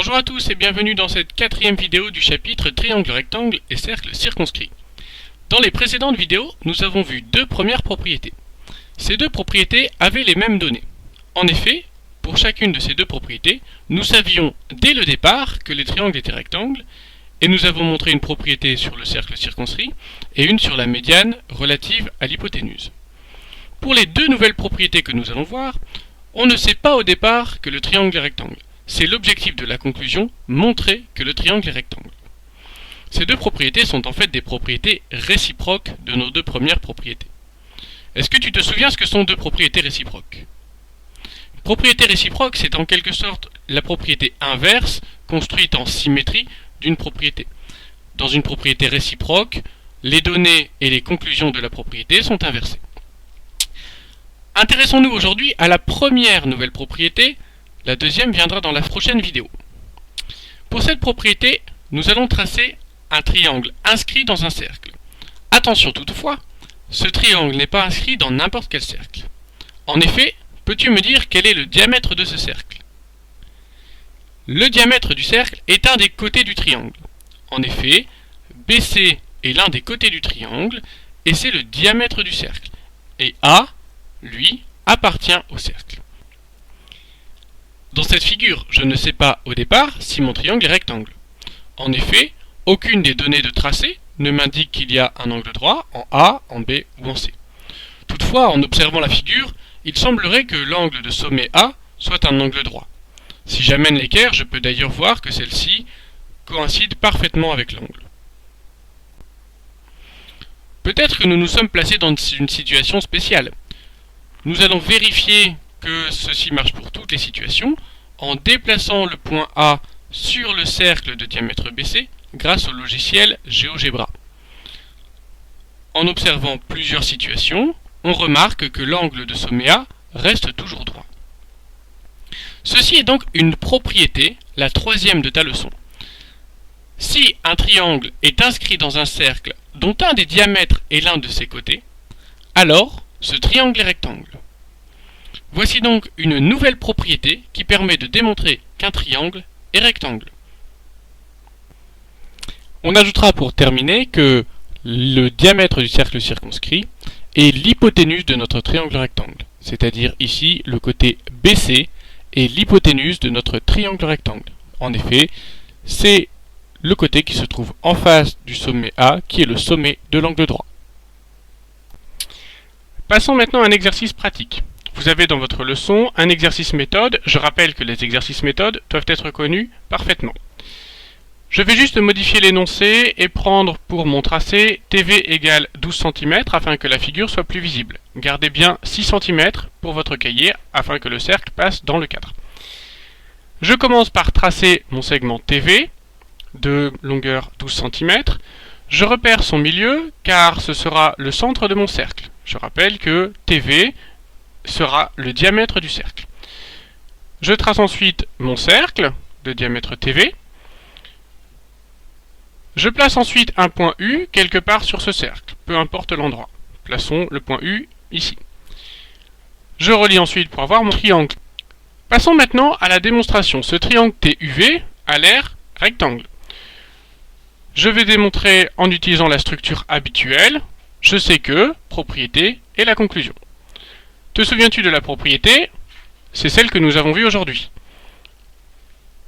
Bonjour à tous et bienvenue dans cette quatrième vidéo du chapitre Triangle, rectangle et cercle circonscrit. Dans les précédentes vidéos, nous avons vu deux premières propriétés. Ces deux propriétés avaient les mêmes données. En effet, pour chacune de ces deux propriétés, nous savions dès le départ que les triangles étaient rectangles et nous avons montré une propriété sur le cercle circonscrit et une sur la médiane relative à l'hypoténuse. Pour les deux nouvelles propriétés que nous allons voir, on ne sait pas au départ que le triangle est rectangle. C'est l'objectif de la conclusion, montrer que le triangle est rectangle. Ces deux propriétés sont en fait des propriétés réciproques de nos deux premières propriétés. Est-ce que tu te souviens ce que sont deux propriétés réciproques? Une propriété réciproque, c'est en quelque sorte la propriété inverse, construite en symétrie d'une propriété. Dans une propriété réciproque, les données et les conclusions de la propriété sont inversées. Intéressons-nous aujourd'hui à la première nouvelle propriété. La deuxième viendra dans la prochaine vidéo. Pour cette propriété, nous allons tracer un triangle inscrit dans un cercle. Attention toutefois, ce triangle n'est pas inscrit dans n'importe quel cercle. En effet, peux-tu me dire quel est le diamètre de ce cercle? Le diamètre du cercle est un des côtés du triangle. En effet, BC est l'un des côtés du triangle et c'est le diamètre du cercle. Et A, lui, appartient au cercle. Dans cette figure, je ne sais pas au départ si mon triangle est rectangle. En effet, aucune des données de tracé ne m'indique qu'il y a un angle droit en A, en B ou en C. Toutefois, en observant la figure, il semblerait que l'angle de sommet A soit un angle droit. Si j'amène l'équerre, je peux d'ailleurs voir que celle-ci coïncide parfaitement avec l'angle. Peut-être que nous nous sommes placés dans une situation spéciale. Nous allons vérifier que ceci marche pour toutes les situations en déplaçant le point A sur le cercle de diamètre BC grâce au logiciel GeoGebra. En observant plusieurs situations, on remarque que l'angle de sommet A reste toujours droit. Ceci est donc une propriété, la troisième de ta leçon. Si un triangle est inscrit dans un cercle dont un des diamètres est l'un de ses côtés, alors ce triangle est rectangle. Voici donc une nouvelle propriété qui permet de démontrer qu'un triangle est rectangle. On ajoutera pour terminer que le diamètre du cercle circonscrit est l'hypoténuse de notre triangle rectangle, c'est-à-dire ici le côté BC est l'hypoténuse de notre triangle rectangle. En effet, c'est le côté qui se trouve en face du sommet A qui est le sommet de l'angle droit. Passons maintenant à un exercice pratique. Vous avez dans votre leçon un exercice méthode. Je rappelle que les exercices méthode doivent être connus parfaitement. Je vais juste modifier l'énoncé et prendre pour mon tracé TV égale 12 cm afin que la figure soit plus visible. Gardez bien 6 cm pour votre cahier afin que le cercle passe dans le cadre. Je commence par tracer mon segment TV de longueur 12 cm. Je repère son milieu car ce sera le centre de mon cercle. Je rappelle que TV sera le diamètre du cercle. Je trace ensuite mon cercle de diamètre TV. Je place ensuite un point U quelque part sur ce cercle, peu importe l'endroit. Plaçons le point U ici. Je relie ensuite pour avoir mon triangle. Passons maintenant à la démonstration. Ce triangle TUV a l'air rectangle. Je vais démontrer en utilisant la structure habituelle. Je sais que, propriété et la conclusion. Te souviens-tu de la propriété? C'est celle que nous avons vue aujourd'hui.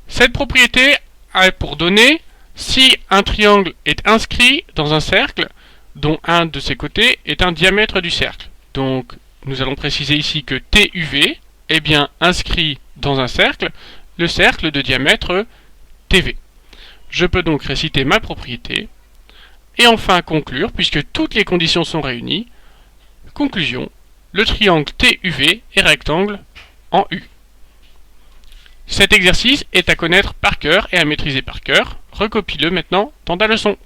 Cette propriété a pour données si un triangle est inscrit dans un cercle dont un de ses côtés est un diamètre du cercle. Donc nous allons préciser ici que TUV est bien inscrit dans un cercle, le cercle de diamètre TV. Je peux donc réciter ma propriété et enfin conclure, puisque toutes les conditions sont réunies. Conclusion. Le triangle TUV est rectangle en U. Cet exercice est à connaître par cœur et à maîtriser par cœur. Recopie-le maintenant dans ta leçon.